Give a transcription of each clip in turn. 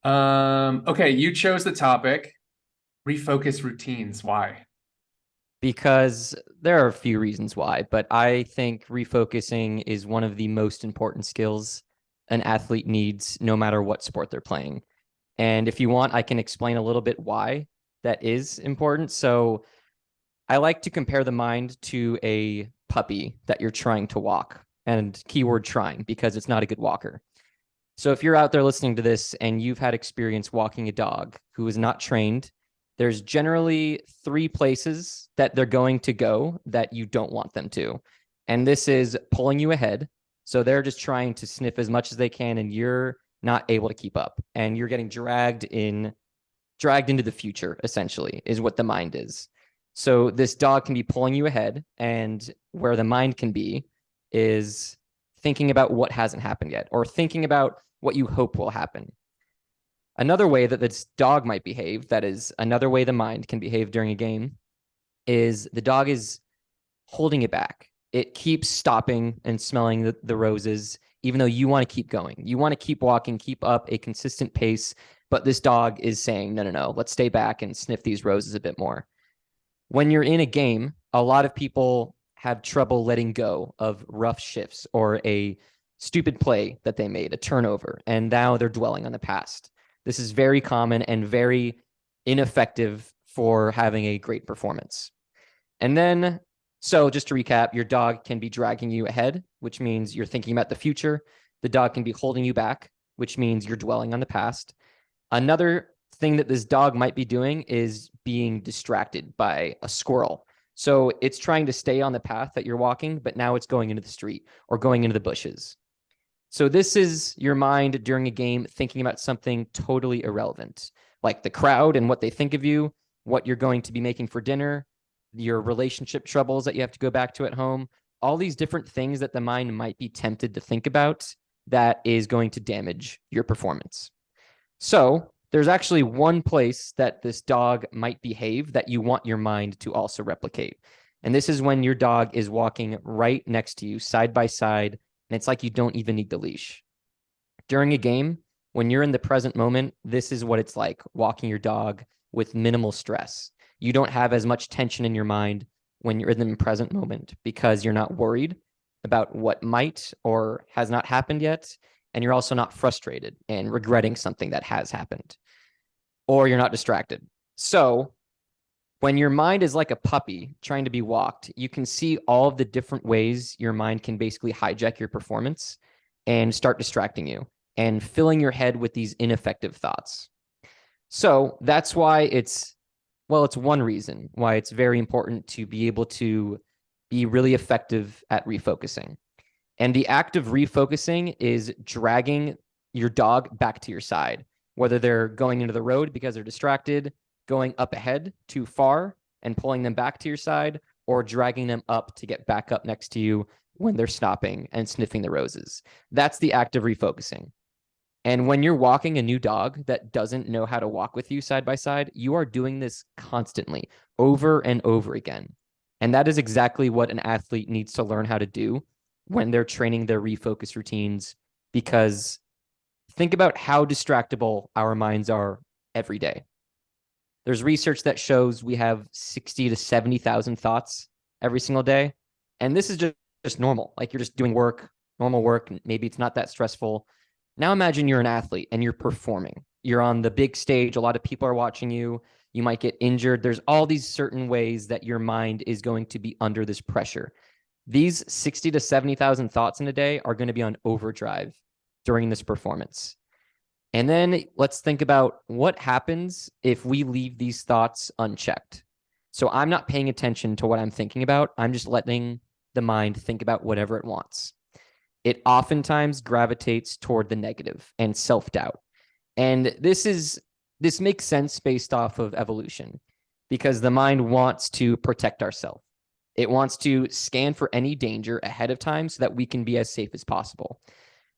Okay, you chose the topic, refocus routines. Why? Because there are a few reasons why, but I think refocusing is one of the most important skills an athlete needs no matter what sport they're playing. And if you want, I can explain a little bit why that is important. So I like to compare the mind to a puppy that you're trying to walk, and keyword trying because it's not a good walker. So if you're out there listening to this and you've had experience walking a dog who is not trained, there's generally three places that they're going to go that you don't want them to. And this is pulling you ahead. So they're just trying to sniff as much as they can and you're not able to keep up and you're getting dragged into the future, essentially, is what the mind is. So this dog can be pulling you ahead, and where the mind can be is thinking about what hasn't happened yet, or thinking about what you hope will happen. Another way that this dog might behave, that is another way the mind can behave during a game, is the dog is holding it back. It keeps stopping and smelling the roses, even though you want to keep going. You want to keep walking, keep up a consistent pace. But this dog is saying, no, no, no, let's stay back and sniff these roses a bit more. When you're in a game, a lot of people have trouble letting go of rough shifts or a stupid play that they made, a turnover, and now they're dwelling on the past. This is very common and very ineffective for having a great performance. And then, so just to recap, your dog can be dragging you ahead, which means you're thinking about the future. The dog can be holding you back, which means you're dwelling on the past. Another thing that this dog might be doing is being distracted by a squirrel. So it's trying to stay on the path that you're walking, but now it's going into the street or going into the bushes. So this is your mind during a game thinking about something totally irrelevant, like the crowd and what they think of you, what you're going to be making for dinner, your relationship troubles that you have to go back to at home, all these different things that the mind might be tempted to think about that is going to damage your performance. So there's actually one place that this dog might behave that you want your mind to also replicate. And this is when your dog is walking right next to you, side by side, and it's like you don't even need the leash. During a game, when you're in the present moment, this is what it's like walking your dog with minimal stress. You don't have as much tension in your mind when you're in the present moment because you're not worried about what might or has not happened yet. And you're also not frustrated and regretting something that has happened, or you're not distracted. So when your mind is like a puppy trying to be walked, you can see all of the different ways your mind can basically hijack your performance and start distracting you and filling your head with these ineffective thoughts. So that's why it's one reason why it's very important to be able to be really effective at refocusing. And the act of refocusing is dragging your dog back to your side, whether they're going into the road because they're distracted, going up ahead too far and pulling them back to your side, or dragging them up to get back up next to you when they're stopping and sniffing the roses. That's the act of refocusing. And when you're walking a new dog that doesn't know how to walk with you side by side, you are doing this constantly, over and over again. And that is exactly what an athlete needs to learn how to do when they're training their refocus routines. Because think about how distractible our minds are every day. There's research that shows we have 60 to 70,000 thoughts every single day. And this is just normal. Like you're just doing work, normal work. Maybe it's not that stressful. Now imagine you're an athlete and you're performing. You're on the big stage. A lot of people are watching you. You might get injured. There's all these certain ways that your mind is going to be under this pressure. These 60 to 70,000 thoughts in a day are going to be on overdrive during this performance. And then let's think about what happens if we leave these thoughts unchecked. So I'm not paying attention to what I'm thinking about. I'm just letting the mind think about whatever it wants. It oftentimes gravitates toward the negative and self-doubt. And this makes sense based off of evolution because the mind wants to protect ourselves. It wants to scan for any danger ahead of time so that we can be as safe as possible.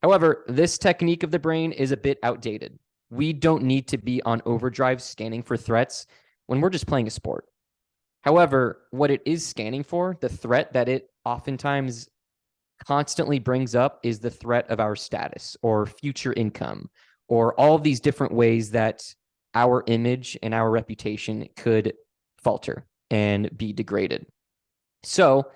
However, this technique of the brain is a bit outdated. We don't need to be on overdrive scanning for threats when we're just playing a sport. However, what it is scanning for, the threat that it oftentimes constantly brings up is the threat of our status or future income or all of these different ways that our image and our reputation could falter and be degraded. So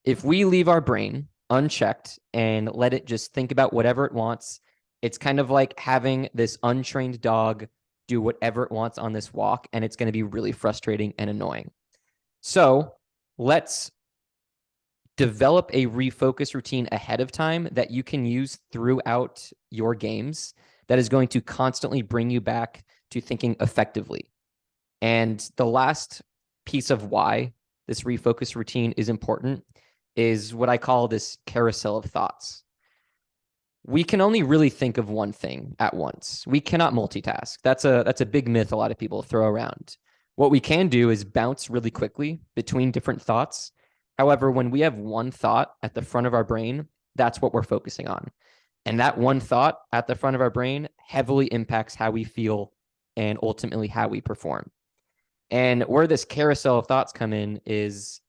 if we leave our brain unchecked and let it just think about whatever it wants, it's kind of like having this untrained dog do whatever it wants on this walk, and it's going to be really frustrating and annoying. So let's develop a refocus routine ahead of time that you can use throughout your games that is going to constantly bring you back to thinking effectively. And the last piece of why this refocus routine is important is what I call this carousel of thoughts. We can only really think of one thing at once. We cannot multitask. That's a big myth a lot of people throw around. What we can do is bounce really quickly between different thoughts. However, when we have one thought at the front of our brain, that's what we're focusing on. And that one thought at the front of our brain heavily impacts how we feel and ultimately how we perform. And where this carousel of thoughts come in is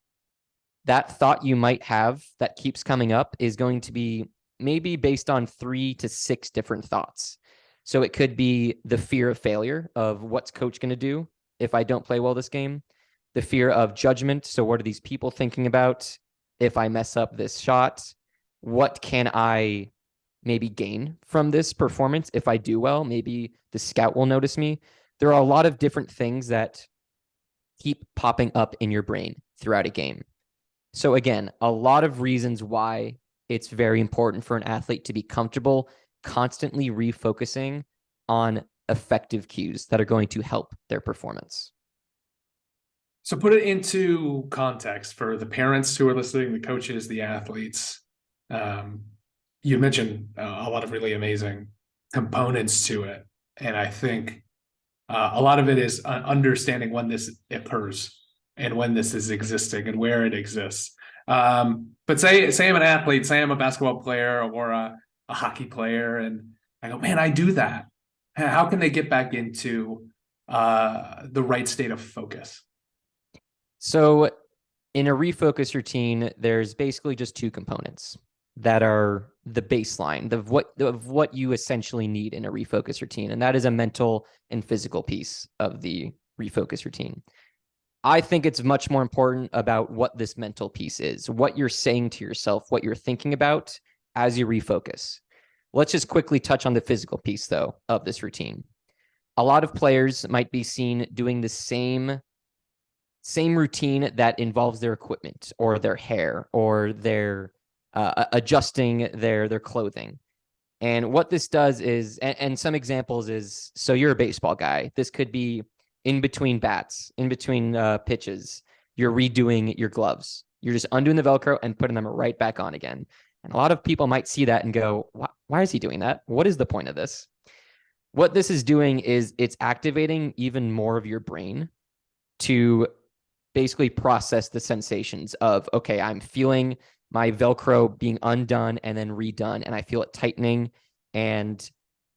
that thought you might have that keeps coming up is going to be maybe based on 3 to 6 different thoughts. So it could be the fear of failure of what's coach going to do if I don't play well this game, the fear of judgment. So what are these people thinking about if I mess up this shot? What can I maybe gain from this performance if I do well? Maybe the scout will notice me. There are a lot of different things that keep popping up in your brain throughout a game. So again, a lot of reasons why it's very important for an athlete to be comfortable constantly refocusing on effective cues that are going to help their performance. So put it into context for the parents who are listening, the coaches, the athletes. You mentioned a lot of really amazing components to it. And I think a lot of it is understanding when this occurs and when this is existing and where it exists. But say I'm an athlete, say I'm a basketball player or a hockey player, and I go, man, I do that. How can they get back into the right state of focus? So in a refocus routine, there's basically just 2 components that are the baseline of what you essentially need in a refocus routine. And that is a mental and physical piece of the refocus routine. I think it's much more important about what this mental piece is, what you're saying to yourself, what you're thinking about as you refocus. Let's just quickly touch on the physical piece, though, of this routine. A lot of players might be seen doing the same routine that involves their equipment or their hair or their adjusting their clothing. And what this does is, and some examples is, so you're a baseball guy. This could be in between bats, in between pitches. You're redoing your gloves. You're just undoing the Velcro and putting them right back on again. And a lot of people might see that and go, why is he doing that? What is the point of this? What this is doing is it's activating even more of your brain to basically process the sensations of, okay, I'm feeling my Velcro being undone and then redone, and I feel it tightening. And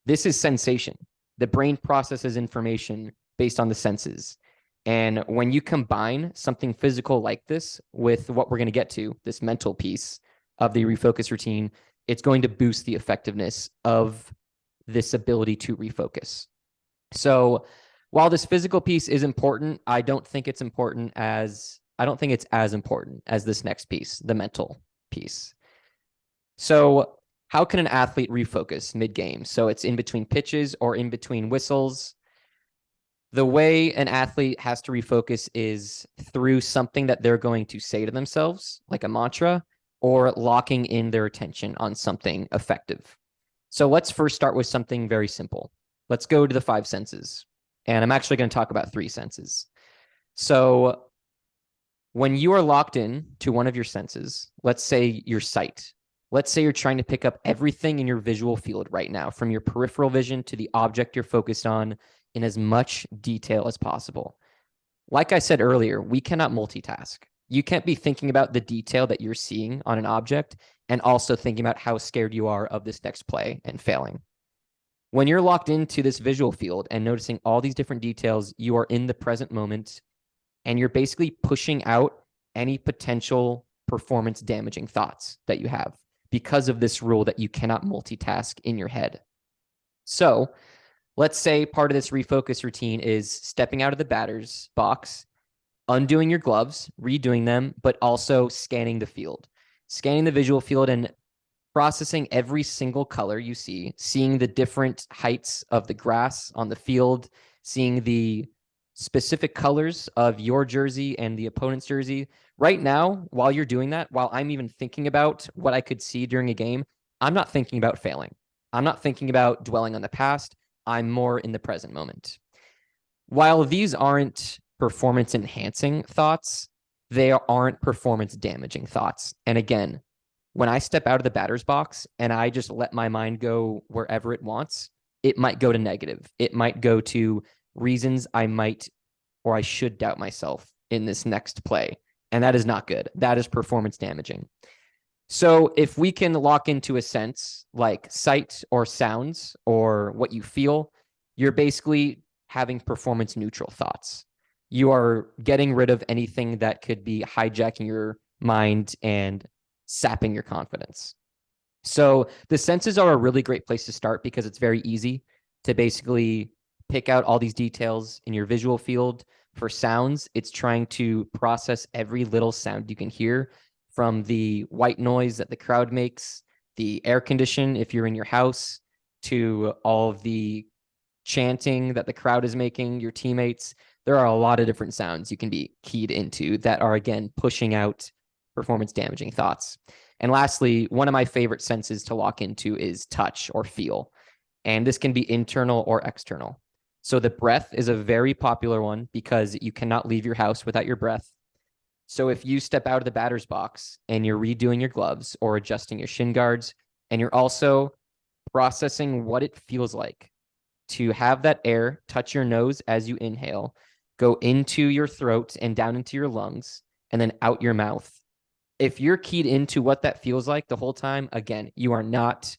this is sensation. The brain processes information based on the senses. And when you combine something physical like this with what we're going to get to, this mental piece of the refocus routine, it's going to boost the effectiveness of this ability to refocus. So while this physical piece is important, I don't think it's as important as this next piece, the mental piece. So how can an athlete refocus mid-game? So it's in between pitches or in between whistles. The way an athlete has to refocus is through something that they're going to say to themselves, like a mantra, or locking in their attention on something effective. So let's first start with something very simple. Let's go to the 5 senses. And I'm actually going to talk about 3 senses. So when you are locked in to one of your senses, let's say your sight, let's say you're trying to pick up everything in your visual field right now, from your peripheral vision to the object you're focused on in as much detail as possible. Like I said earlier, we cannot multitask. You can't be thinking about the detail that you're seeing on an object and also thinking about how scared you are of this next play and failing. When you're locked into this visual field and noticing all these different details, you are in the present moment, and you're basically pushing out any potential performance damaging thoughts that you have because of this rule that you cannot multitask in your head. So let's say part of this refocus routine is stepping out of the batter's box, undoing your gloves, redoing them, but also scanning the field, scanning the visual field and processing every single color you see, seeing the different heights of the grass on the field, seeing the specific colors of your jersey and the opponent's jersey. Right now, while you're doing that, while I'm even thinking about what I could see during a game, I'm not thinking about failing. I'm not thinking about dwelling on the past. I'm more in the present moment. While these aren't performance enhancing thoughts, they aren't performance damaging thoughts. And again, when I step out of the batter's box and I just let my mind go wherever it wants, it might go to negative. It might go to reasons I might or I should doubt myself in this next play. And that is not good. That is performance damaging. So if we can lock into a sense like sight or sounds or what you feel, you're basically having performance neutral thoughts. You are getting rid of anything that could be hijacking your mind and sapping your confidence. So the senses are a really great place to start because it's very easy to basically pick out all these details in your visual field. For sounds, it's trying to process every little sound you can hear, from the white noise that the crowd makes, the air condition if you're in your house, to all of the chanting that the crowd is making, your teammates. There are a lot of different sounds you can be keyed into that are, again, pushing out performance damaging thoughts. And lastly, one of my favorite senses to lock into is touch or feel. And this can be internal or external. So the breath is a very popular one because you cannot leave your house without your breath. So if you step out of the batter's box and you're redoing your gloves or adjusting your shin guards, and you're also processing what it feels like to have that air touch your nose as you inhale, go into your throat and down into your lungs, and then out your mouth. If you're keyed into what that feels like the whole time, again, you are not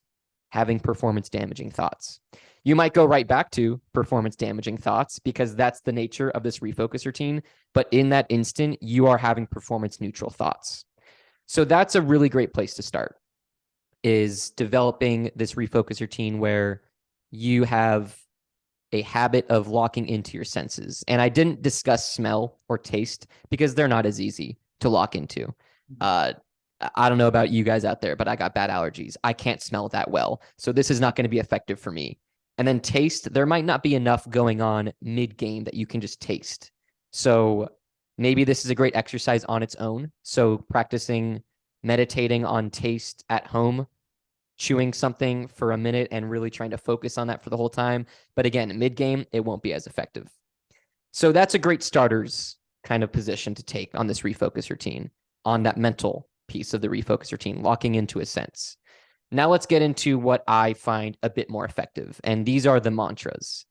having performance damaging thoughts. You might go right back to performance damaging thoughts because that's the nature of this refocus routine. But in that instant, you are having performance neutral thoughts. So that's a really great place to start, is developing this refocus routine where you have a habit of locking into your senses. And I didn't discuss smell or taste because they're not as easy to lock into. I don't know about you guys out there, but I got bad allergies. I can't smell that well. So this is not going to be effective for me. And then taste, there might not be enough going on mid game that you can just taste. So maybe this is a great exercise on its own. So practicing meditating on taste at home, chewing something for a minute and really trying to focus on that for the whole time. But again, mid game, it won't be as effective. So that's a great starter's kind of position to take on this refocus routine, on that mental piece of the refocus routine, locking into a sense. Now let's get into what I find a bit more effective. And these are the mantras.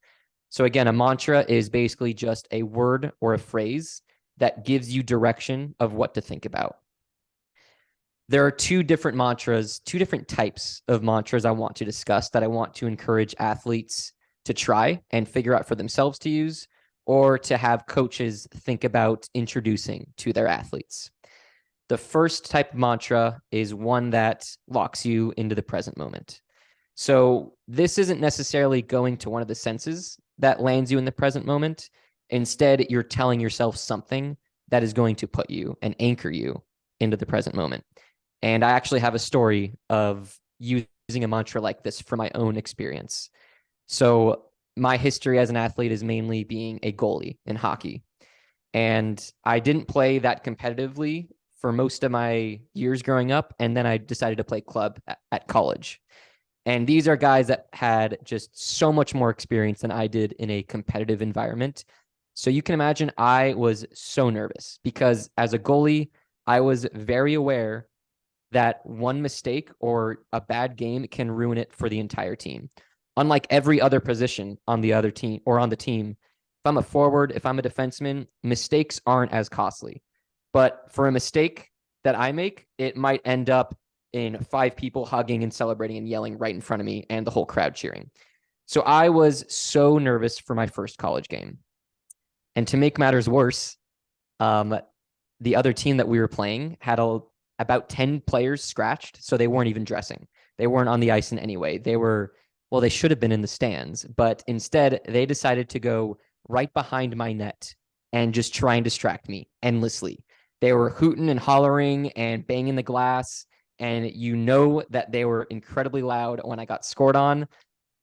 So again, a mantra is basically just a word or a phrase that gives you direction of what to think about. There are two different mantras, two different types of mantras I want to discuss that I want to encourage athletes to try and figure out for themselves to use, or to have coaches think about introducing to their athletes. The first type of mantra is one that locks you into the present moment. So this isn't necessarily going to one of the senses that lands you in the present moment. Instead, you're telling yourself something that is going to put you and anchor you into the present moment. And I actually have a story of using a mantra like this for my own experience. So my history as an athlete is mainly being a goalie in hockey. And I didn't play that competitively for most of my years growing up. And then I decided to play club at college. And these are guys that had just so much more experience than I did in a competitive environment. So you can imagine I was so nervous because as a goalie, I was very aware that one mistake or a bad game can ruin it for the entire team. Unlike every other position on the other team or on the team, if I'm a forward, if I'm a defenseman, mistakes aren't as costly. But for a mistake that I make, it might end up in 5 people hugging and celebrating and yelling right in front of me and the whole crowd cheering. So I was so nervous for my first college game. And to make matters worse, the other team that we were playing had about 10 players scratched, so they weren't even dressing. They weren't on the ice in any way. They were Well, they should have been in the stands, but instead they decided to go right behind my net and just try and distract me endlessly. They were hooting and hollering and banging the glass, and you know that they were incredibly loud when I got scored on.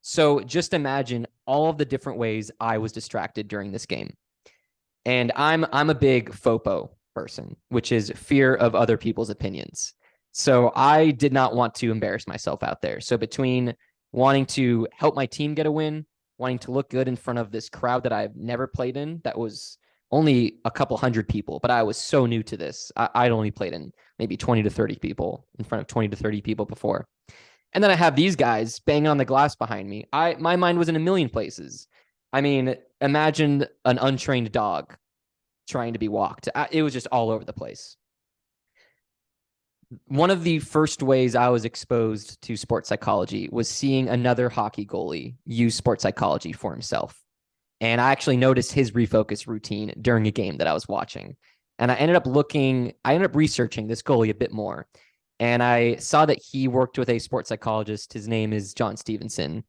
So just imagine all of the different ways I was distracted during this game. And I'm a big FOPO person, which is fear of other people's opinions. So I did not want to embarrass myself out there. So between wanting to help my team get a win, wanting to look good in front of this crowd that I've never played in, that was only a couple hundred people, but I was so new to this. I'd only played in maybe 20 to 30 people, in front of 20 to 30 people before. And then I have these guys banging on the glass behind me. My mind was in a million places. I mean, imagine an untrained dog trying to be walked. It was just all over the place. One of the first ways I was exposed to sports psychology was seeing another hockey goalie use sports psychology for himself. And I actually noticed his refocus routine during a game that I was watching. And I ended up researching this goalie a bit more. And I saw that he worked with a sports psychologist. His name is John Stevenson.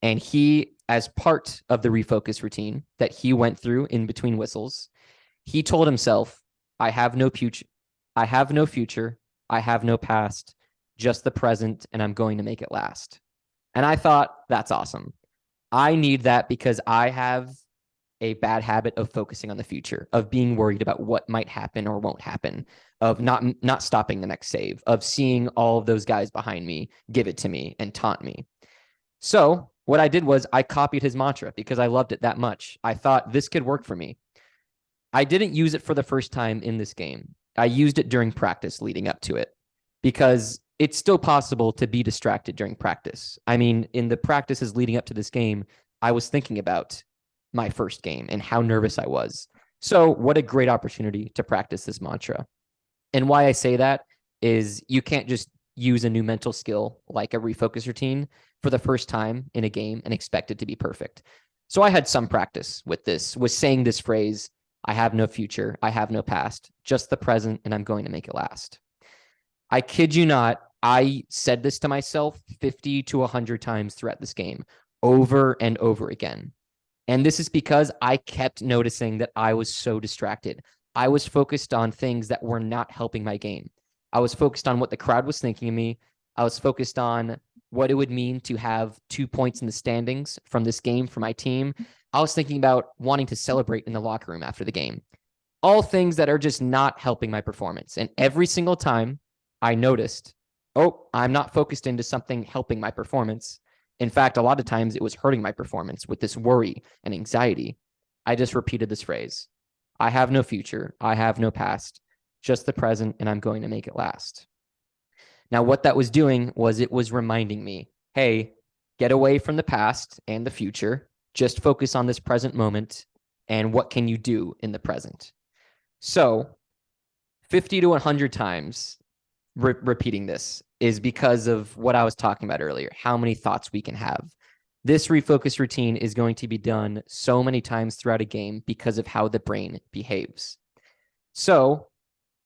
And he, as part of the refocus routine that he went through in between whistles, he told himself, I have no future. I have no future. I have no past, just the present, and I'm going to make it last. And I thought, that's awesome. I need that because I have a bad habit of focusing on the future, of being worried about what might happen or won't happen, of not stopping the next save, of seeing all of those guys behind me give it to me and taunt me. So what I did was I copied his mantra because I loved it that much. I thought this could work for me. I didn't use it for the first time in this game. I used it during practice leading up to it because it's still possible to be distracted during practice. I mean, in the practices leading up to this game, I was thinking about my first game and how nervous I was. So what a great opportunity to practice this mantra. And why I say that is you can't just use a new mental skill like a refocus routine for the first time in a game and expect it to be perfect. So I had some practice with this, was saying this phrase, I have no future, I have no past, just the present, and I'm going to make it last. I kid you not, I said this to myself 50 to 100 times throughout this game, over and over again. And this is because I kept noticing that I was so distracted. I was focused on things that were not helping my game. I was focused on what the crowd was thinking of me. I was focused on what it would mean to have 2 points in the standings from this game for my team. I was thinking about wanting to celebrate in the locker room after the game. All things that are just not helping my performance. And every single time I noticed, oh, I'm not focused into something helping my performance. In fact, a lot of times it was hurting my performance with this worry and anxiety. I just repeated this phrase. I have no future. I have no past, just the present, and I'm going to make it last. Now, what that was doing was it was reminding me, hey, get away from the past and the future. Just focus on this present moment and what can you do in the present. So 50 to 100 times repeating this is because of what I was talking about earlier, how many thoughts we can have. This refocus routine is going to be done so many times throughout a game because of how the brain behaves. So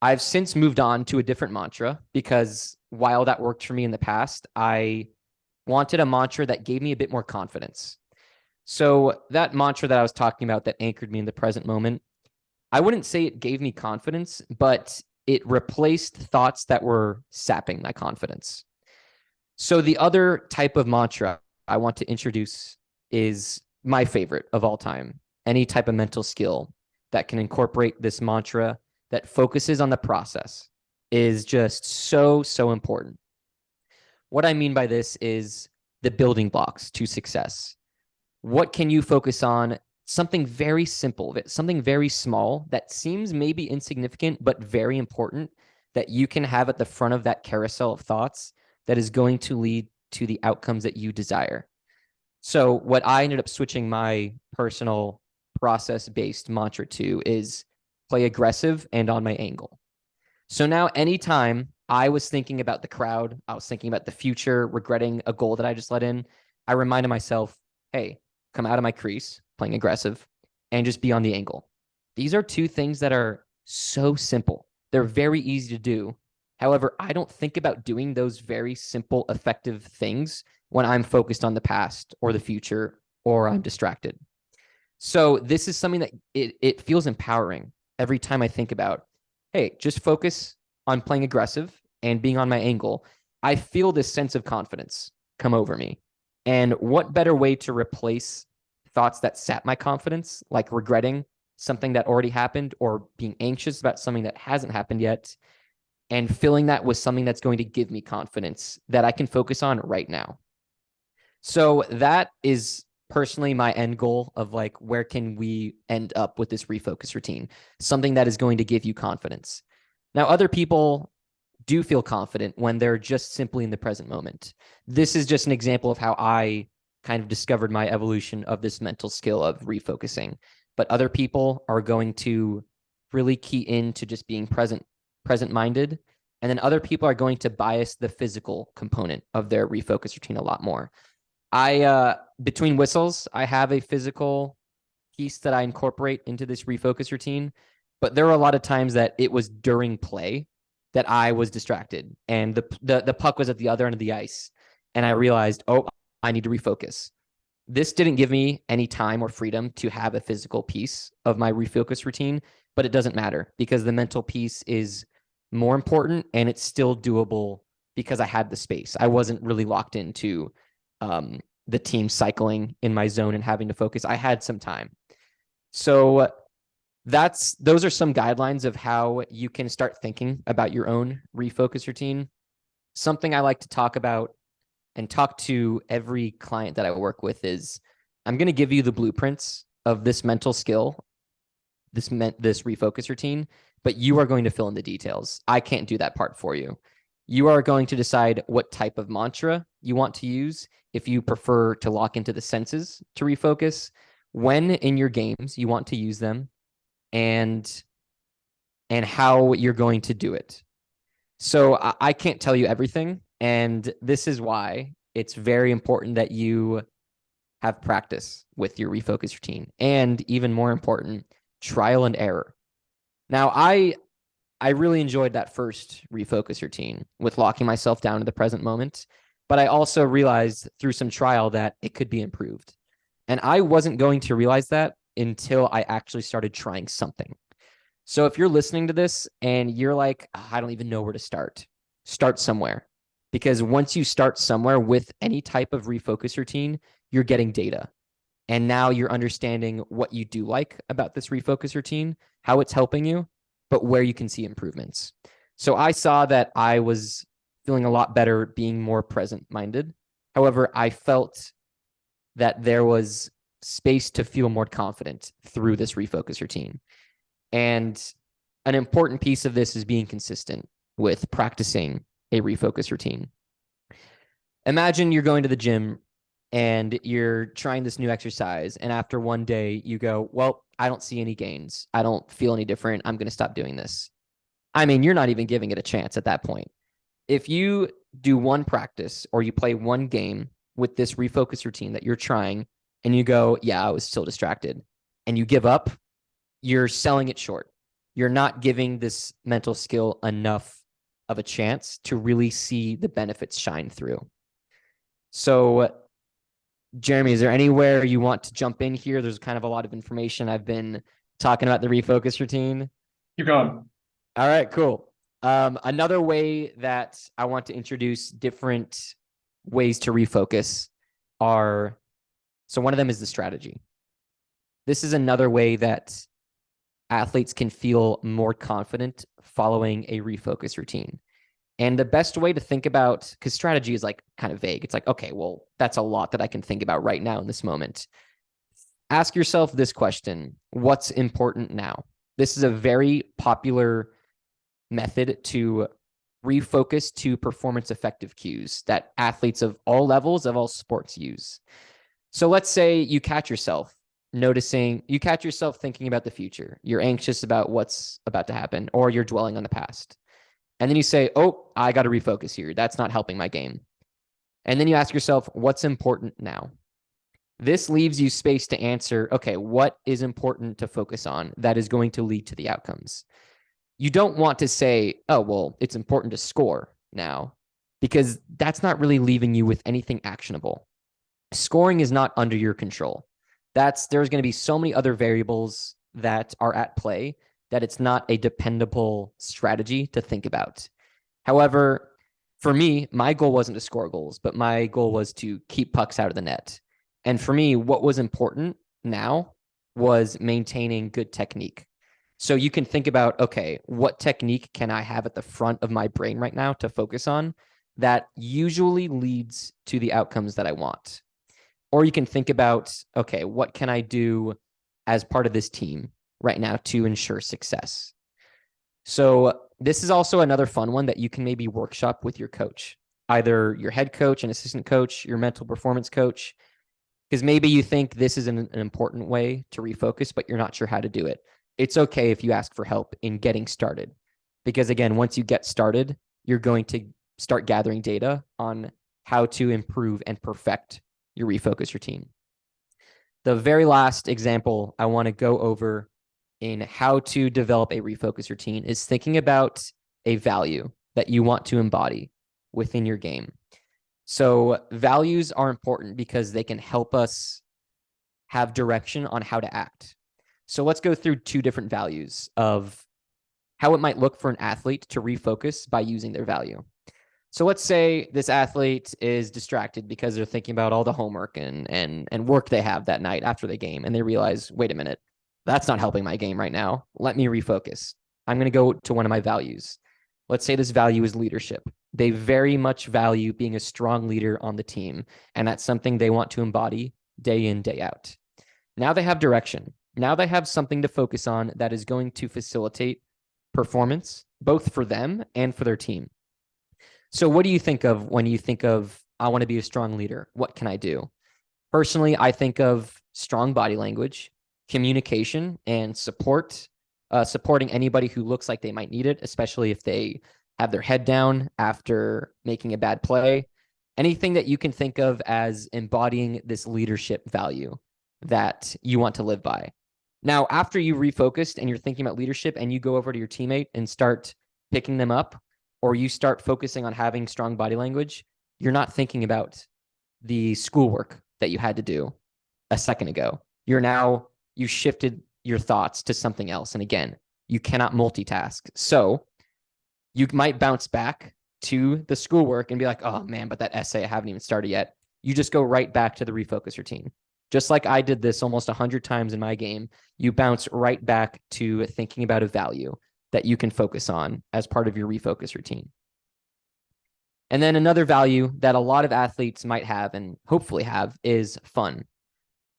I've since moved on to a different mantra because while that worked for me in the past, I wanted a mantra that gave me a bit more confidence. So that mantra that I was talking about that anchored me in the present moment, I wouldn't say it gave me confidence, but it replaced thoughts that were sapping my confidence. So the other type of mantra I want to introduce is my favorite of all time. Any type of mental skill that can incorporate this mantra that focuses on the process is just so, so important. What I mean by this is the building blocks to success. What can you focus on? Something very simple, something very small that seems maybe insignificant, but very important that you can have at the front of that carousel of thoughts that is going to lead to the outcomes that you desire. So what I ended up switching my personal process-based mantra to is play aggressive and on my angle. So now anytime I was thinking about the crowd, I was thinking about the future, regretting a goal that I just let in, I reminded myself, hey, come out of my crease, playing aggressive, and just be on the angle. These are two things that are so simple. They're very easy to do. However, I don't think about doing those very simple, effective things when I'm focused on the past or the future or I'm distracted. So this is something that it feels empowering every time I think about, hey, just focus on playing aggressive and being on my angle. I feel this sense of confidence come over me. And what better way to replace thoughts that sap my confidence, like regretting something that already happened or being anxious about something that hasn't happened yet, and filling that with something that's going to give me confidence that I can focus on right now. So that is personally my end goal of like, where can we end up with this refocus routine? Something that is going to give you confidence. Now, other people do feel confident when they're just simply in the present moment. This is just an example of how I kind of discovered my evolution of this mental skill of refocusing. But other people are going to really key into just being present-minded. And then other people are going to bias the physical component of their refocus routine a lot more. Between whistles, I have a physical piece that I incorporate into this refocus routine, but there were a lot of times that it was during play that I was distracted and the puck was at the other end of the ice. And I realized, oh, I need to refocus. This didn't give me any time or freedom to have a physical piece of my refocus routine, but it doesn't matter because the mental piece is more important and it's still doable because I had the space. I wasn't really locked into the team cycling in my zone and having to focus. I had some time. So those are some guidelines of how you can start thinking about your own refocus routine. Something I like to talk about and talk to every client that I work with is I'm going to give you the blueprints of this mental skill, this refocus routine, but you are going to fill in the details. I can't do that part for you. You are going to decide what type of mantra you want to use. If you prefer to lock into the senses to refocus, when in your games you want to use them, and how you're going to do it. So I can't tell you everything. And this is why it's very important that you have practice with your refocus routine. And even more important, trial and error. Now, I really enjoyed that first refocus routine with locking myself down to the present moment. But I also realized through some trial that it could be improved. And I wasn't going to realize that until I actually started trying something. So if you're listening to this and you're like, oh, I don't even know where to start somewhere. Because once you start somewhere with any type of refocus routine, you're getting data. And now you're understanding what you do like about this refocus routine, how it's helping you, but where you can see improvements. So I saw that I was feeling a lot better being more present-minded. However, I felt that there was space to feel more confident through this refocus routine. And an important piece of this is being consistent with practicing a refocus routine. Imagine you're going to the gym and you're trying this new exercise. And after one day you go, well, I don't see any gains. I don't feel any different. I'm going to stop doing this. I mean, you're not even giving it a chance at that point. If you do one practice or you play one game with this refocus routine that you're trying and you go, yeah, I was still distracted, and you give up, you're selling it short. You're not giving this mental skill enough of a chance to really see the benefits shine through. So, Jeremy, is there anywhere you want to jump in here? There's kind of a lot of information. I've been talking about the refocus routine. You're going. All right, cool. Another way that I want to introduce different ways to refocus are, so one of them is the strategy. This is another way that athletes can feel more confident following a refocus routine. And the best way to think about, because strategy is like kind of vague. It's like, okay, well, that's a lot that I can think about right now in this moment. Ask yourself this question: what's important now? This is a very popular method to refocus to performance effective cues that athletes of all levels, of all sports use. So let's say you catch yourself thinking about the future. You're anxious about what's about to happen, or you're dwelling on the past. And then you say, oh, I got to refocus here. That's not helping my game. And then you ask yourself, what's important now? This leaves you space to answer, okay, what is important to focus on that is going to lead to the outcomes? You don't want to say, oh, well, it's important to score now, because that's not really leaving you with anything actionable. Scoring is not under your control. There's going to be so many other variables that are at play that it's not a dependable strategy to think about. However, for me, my goal wasn't to score goals, but my goal was to keep pucks out of the net. And for me, what was important now was maintaining good technique. So you can think about, okay, what technique can I have at the front of my brain right now to focus on that usually leads to the outcomes that I want? Or you can think about, okay, what can I do as part of this team right now to ensure success? So this is also another fun one that you can maybe workshop with your coach, either your head coach, an assistant coach, your mental performance coach, because maybe you think this is an important way to refocus, but you're not sure how to do it. It's okay if you ask for help in getting started, because again, once you get started, you're going to start gathering data on how to improve and perfect your refocus routine. The very last example I want to go over in how to develop a refocus routine is thinking about a value that you want to embody within your game. So values are important because they can help us have direction on how to act. So let's go through two different values of how it might look for an athlete to refocus by using their value. So let's say this athlete is distracted because they're thinking about all the homework and work they have that night after the game, and they realize, wait a minute, that's not helping my game right now. Let me refocus. I'm going to go to one of my values. Let's say this value is leadership. They very much value being a strong leader on the team, and that's something they want to embody day in, day out. Now they have direction. Now they have something to focus on that is going to facilitate performance, both for them and for their team. So what do you think of when you think of, I want to be a strong leader? What can I do? Personally, I think of strong body language, communication, and supporting anybody who looks like they might need it, especially if they have their head down after making a bad play. Anything that you can think of as embodying this leadership value that you want to live by. Now, after you refocused and you're thinking about leadership and you go over to your teammate and start picking them up, or you start focusing on having strong body language, you're not thinking about the schoolwork that you had to do a second ago. You shifted your thoughts to something else. And again, you cannot multitask. So you might bounce back to the schoolwork and be like, oh man, but that essay I haven't even started yet. You just go right back to the refocus routine. Just like I did this almost 100 times in my game, you bounce right back to thinking about a value that you can focus on as part of your refocus routine. And then another value that a lot of athletes might have and hopefully have is fun.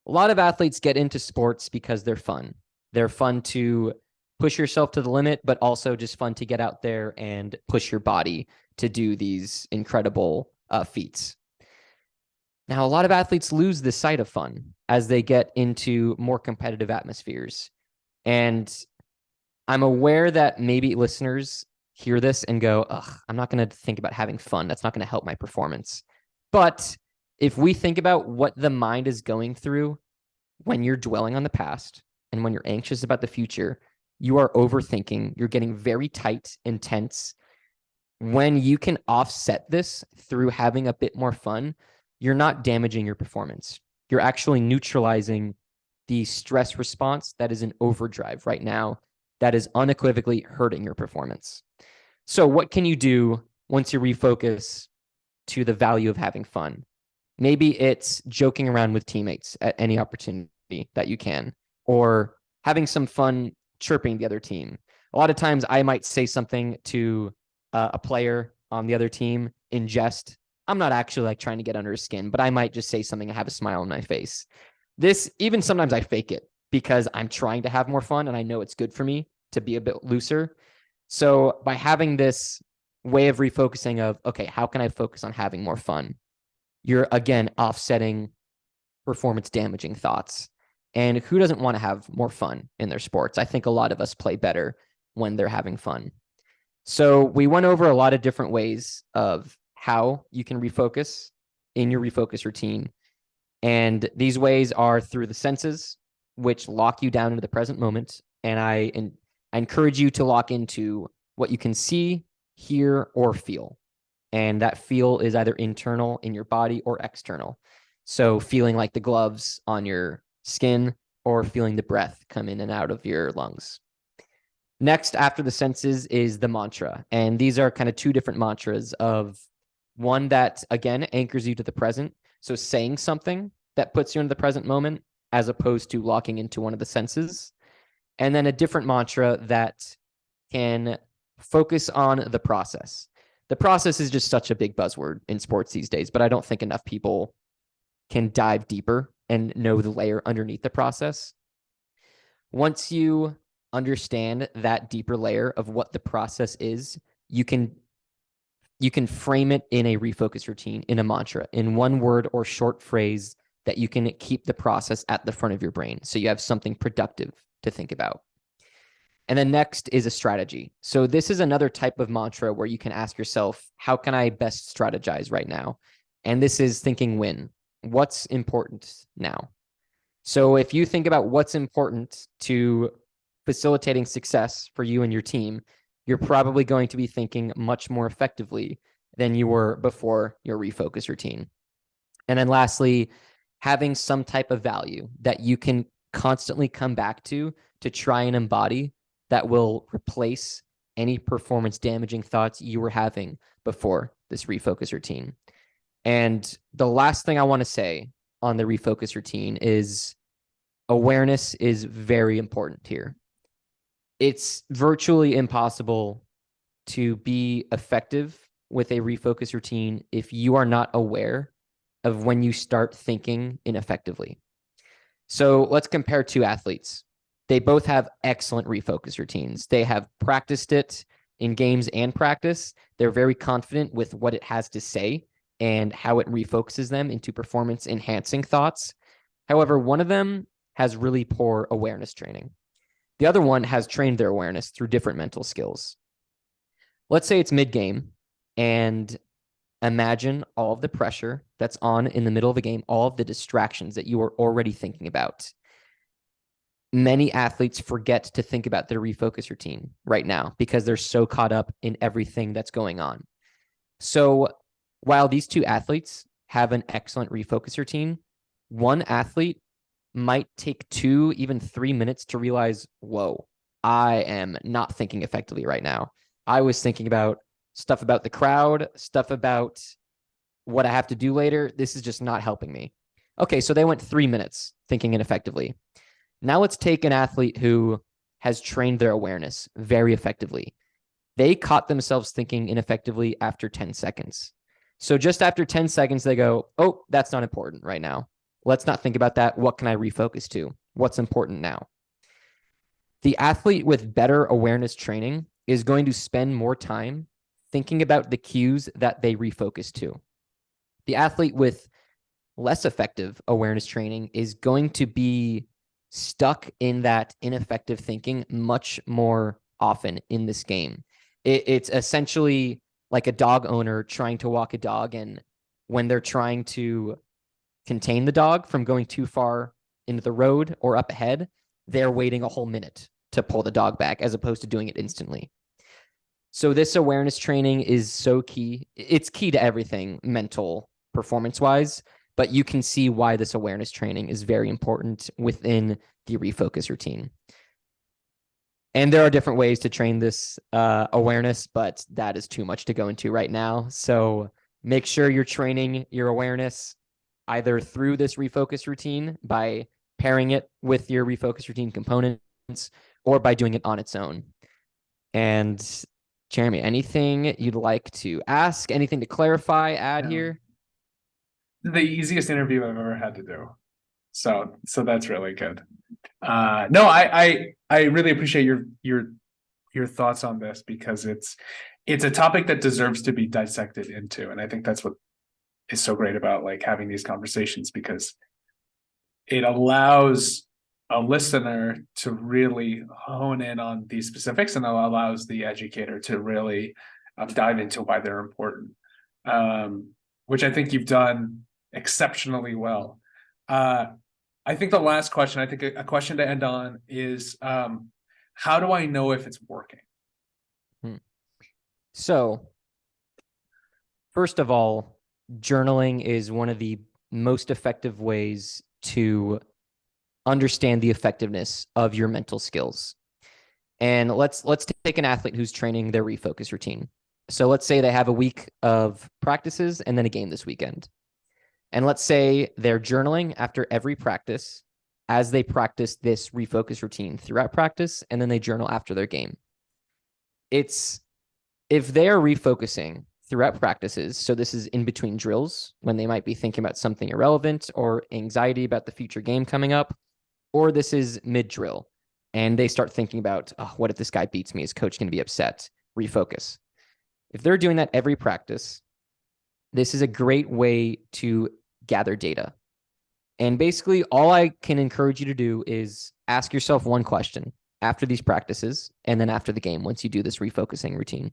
A lot of athletes get into sports because they're fun. They're fun to push yourself to the limit, but also just fun to get out there and push your body to do these incredible feats. Now, a lot of athletes lose the sight of fun as they get into more competitive atmospheres. And I'm aware that maybe listeners hear this and go, ugh, I'm not going to think about having fun. That's not going to help my performance. But if we think about what the mind is going through when you're dwelling on the past and when you're anxious about the future, you are overthinking. You're getting very tight and tense. When you can offset this through having a bit more fun, you're not damaging your performance. You're actually neutralizing the stress response that is in overdrive right now that is unequivocally hurting your performance. So what can you do once you refocus to the value of having fun? Maybe it's joking around with teammates at any opportunity that you can, or having some fun chirping the other team. A lot of times I might say something to a player on the other team in jest. I'm not actually like trying to get under his skin, but I might just say something and have a smile on my face. This, even sometimes I fake it because I'm trying to have more fun and I know it's good for me to be a bit looser. So by having this way of refocusing of, okay, how can I focus on having more fun? You're again offsetting performance damaging thoughts. And who doesn't want to have more fun in their sports? I think a lot of us play better when they're having fun. So we went over a lot of different ways of how you can refocus in your refocus routine. And these ways are through the senses, which lock you down into the present moment. And I encourage you to lock into what you can see, hear, or feel. And that feel is either internal in your body or external. So feeling like the gloves on your skin or feeling the breath come in and out of your lungs. Next, after the senses, is the mantra. And these are kind of two different mantras of one that, again, anchors you to the present. So saying something that puts you in the present moment as opposed to locking into one of the senses. And then a different mantra that can focus on the process. The process is just such a big buzzword in sports these days, but I don't think enough people can dive deeper and know the layer underneath the process. Once you understand that deeper layer of what the process is, you can frame it in a refocus routine, in a mantra, in one word or short phrase that you can keep the process at the front of your brain. So you have something productive to think about. And then next is a strategy. So this is another type of mantra where you can ask yourself, how can I best strategize right now? And this is thinking win. What's important now? So if you think about what's important to facilitating success for you and your team, you're probably going to be thinking much more effectively than you were before your refocus routine. And then lastly, having some type of value that you can constantly come back to try and embody that will replace any performance damaging thoughts you were having before this refocus routine. And the last thing I want to say on the refocus routine is awareness is very important here. It's virtually impossible to be effective with a refocus routine if you are not aware of when you start thinking ineffectively. So let's compare two athletes. They both have excellent refocus routines. They have practiced it in games and practice. They're very confident with what it has to say and how it refocuses them into performance enhancing thoughts. However, one of them has really poor awareness training. The other one has trained their awareness through different mental skills. Let's say it's mid-game, and imagine all of the pressure that's on in the middle of a game, all of the distractions that you are already thinking about. Many athletes forget to think about their refocus routine right now because they're so caught up in everything that's going on. So while these two athletes have an excellent refocus routine, one athlete might take 2, even 3 minutes to realize, whoa, I am not thinking effectively right now. I was thinking about stuff about the crowd, stuff about what I have to do later. This is just not helping me. Okay, so they went 3 minutes thinking ineffectively. Now let's take an athlete who has trained their awareness very effectively. They caught themselves thinking ineffectively after 10 seconds. So just after 10 seconds, they go, oh, that's not important right now. Let's not think about that. What can I refocus to? What's important now? The athlete with better awareness training is going to spend more time thinking about the cues that they refocus to. The athlete with less effective awareness training is going to be stuck in that ineffective thinking much more often in this game. It's essentially like a dog owner trying to walk a dog, and when they're trying to contain the dog from going too far into the road or up ahead, they're waiting a whole minute to pull the dog back as opposed to doing it instantly. So this awareness training is so key. It's key to everything mental performance wise, but you can see why this awareness training is very important within the refocus routine. And there are different ways to train this awareness, but that is too much to go into right now. So make sure you're training your awareness either through this refocus routine by pairing it with your refocus routine components or by doing it on its own. And Jeremy, anything you'd like to ask, anything to clarify, add here? The easiest interview I've ever had to do. So that's really good. No, I really appreciate your thoughts on this because it's a topic that deserves to be dissected into. And I think that's what is so great about like having these conversations, because it allows a listener to really hone in on these specifics, and it allows the educator to really dive into why they're important, which I think you've done exceptionally well. I think the last question, I think a question to end on is, how do I know if it's working? So First of all, journaling is one of the most effective ways to understand the effectiveness of your mental skills. And let's take an athlete who's training their refocus routine. So let's say they have a week of practices and then a game this weekend. And let's say they're journaling after every practice as they practice this refocus routine throughout practice, and then they journal after their game. It's if they are refocusing throughout practices, so this is in between drills when they might be thinking about something irrelevant or anxiety about the future game coming up, or this is mid drill and they start thinking about, oh, what if this guy beats me? Is coach going to be upset? Refocus. If they're doing that every practice, this is a great way to gather data. And basically, all I can encourage you to do is ask yourself one question after these practices and then after the game, once you do this refocusing routine.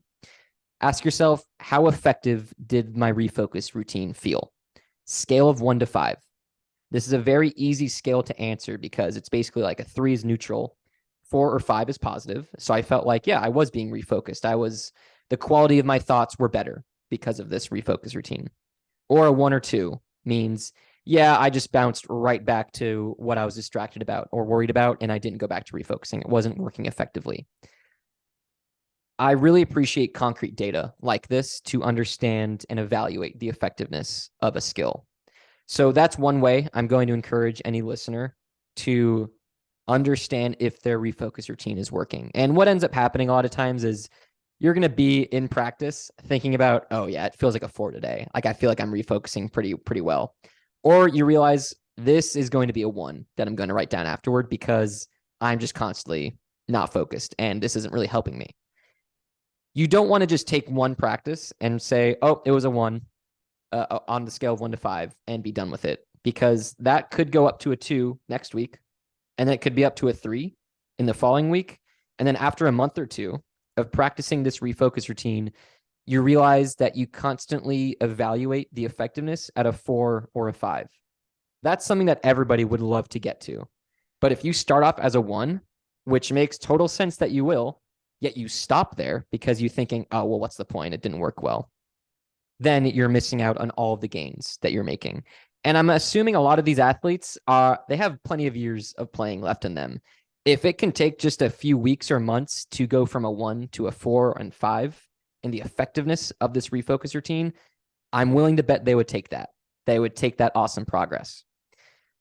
Ask yourself, how effective did my refocus routine feel? Scale of 1 to 5. This is a very easy scale to answer because it's basically like a 3 is neutral, 4 or 5 is positive. So I felt like, yeah, I was being refocused. The quality of my thoughts were better because of this refocus routine. Or a 1 or 2 means, yeah, I just bounced right back to what I was distracted about or worried about, and I didn't go back to refocusing. It wasn't working effectively. I really appreciate concrete data like this to understand and evaluate the effectiveness of a skill. So that's one way I'm going to encourage any listener to understand if their refocus routine is working. And what ends up happening a lot of times is you're going to be in practice thinking about, oh yeah, it feels like a 4 today. Like I feel like I'm refocusing pretty well. Or you realize this is going to be a 1 that I'm going to write down afterward because I'm just constantly not focused and this isn't really helping me. You don't want to just take one practice and say, oh, it was a 1 on the scale of 1 to 5 and be done with it, because that could go up to a 2 next week. And then it could be up to a 3 in the following week. And then after a month or 2 of practicing this refocus routine, you realize that you constantly evaluate the effectiveness at a 4 or a 5. That's something that everybody would love to get to. But if you start off as a 1, which makes total sense that you will, yet you stop there because you're thinking, oh, well, what's the point? It didn't work well. Then you're missing out on all of the gains that you're making. And I'm assuming a lot of these athletes they have plenty of years of playing left in them. If it can take just a few weeks or months to go from a 1 to a 4 and 5 in the effectiveness of this refocus routine, I'm willing to bet they would take that. They would take that awesome progress.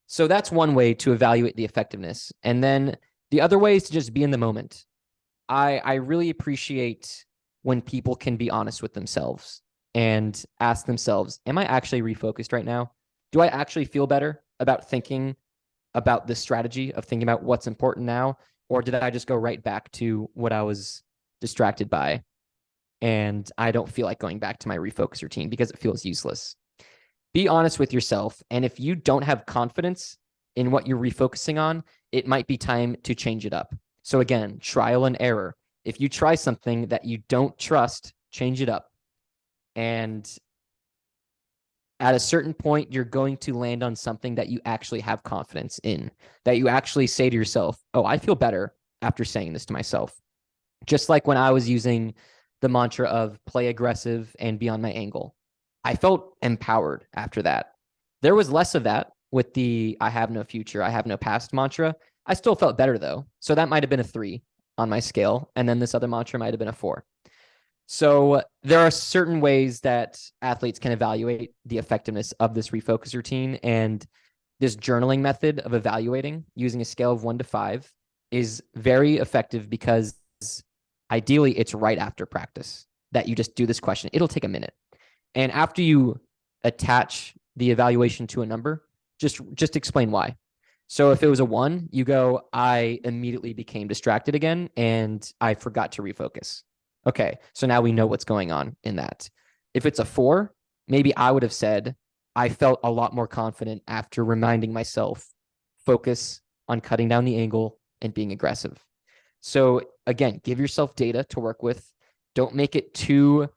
So that's one way to evaluate the effectiveness. And then the other way is to just be in the moment. I really appreciate when people can be honest with themselves and ask themselves, am I actually refocused right now? Do I actually feel better about thinking about this strategy of thinking about what's important now? Or did I just go right back to what I was distracted by? And I don't feel like going back to my refocus routine because it feels useless. Be honest with yourself. And if you don't have confidence in what you're refocusing on, it might be time to change it up. So again, trial and error. If you try something that you don't trust, change it up. And at a certain point, you're going to land on something that you actually have confidence in, that you actually say to yourself, oh, I feel better after saying this to myself. Just like when I was using the mantra of play aggressive and be on my angle, I felt empowered after that. There was less of that with the I have no future, I have no past mantra. I still felt better though. So that might have been a 3 on my scale. And then this other mantra might have been a 4. So there are certain ways that athletes can evaluate the effectiveness of this refocus routine. And this journaling method of evaluating using a scale of 1 to 5 is very effective because ideally it's right after practice that you just do this question. It'll take a minute. And after you attach the evaluation to a number, just explain why. So if it was a 1, you go, I immediately became distracted again and I forgot to refocus. Okay, so now we know what's going on in that. If it's a 4, maybe I would have said, I felt a lot more confident after reminding myself, focus on cutting down the angle and being aggressive. So again, give yourself data to work with. Don't make it too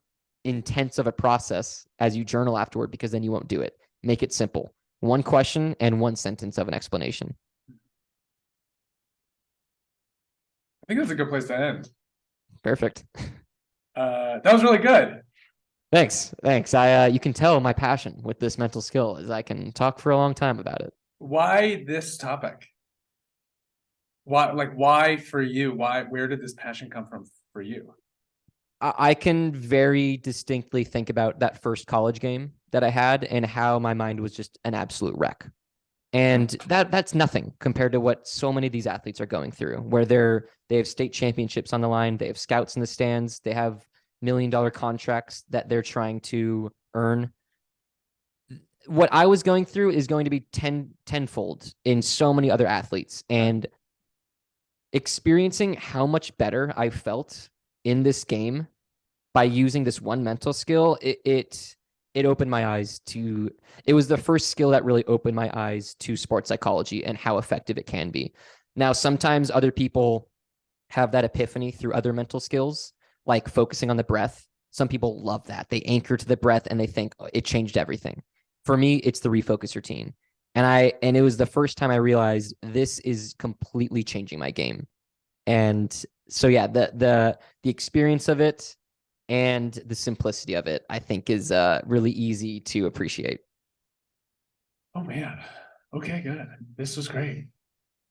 intense of a process as you journal afterward, because then you won't do it. Make it simple. 1 question and 1 sentence of an explanation. I think that's a good place to end. Perfect. That was really good. Thanks. I you can tell my passion with this mental skill is I can talk for a long time about it. Why this topic? Why for you? Where did this passion come from for you? I can very distinctly think about that first college game that I had and how my mind was just an absolute wreck. And that's nothing compared to what so many of these athletes are going through, where they have state championships on the line, they have scouts in the stands, they have $1 million contracts that they're trying to earn. What I was going through is going to be tenfold in so many other athletes. And experiencing how much better I felt in this game by using this one mental skill, it opened my eyes to. It was the first skill that really opened my eyes to sports psychology and how effective it can be. Now, sometimes other people have that epiphany through other mental skills, like focusing on the breath. Some people love that. They anchor to the breath and they think, oh, it changed everything. For me, it's the refocus routine. And it was the first time I realized this is completely changing my game. And so yeah, the experience of it and the simplicity of it, I think, is really easy to appreciate. Oh man. Okay, good. This was great.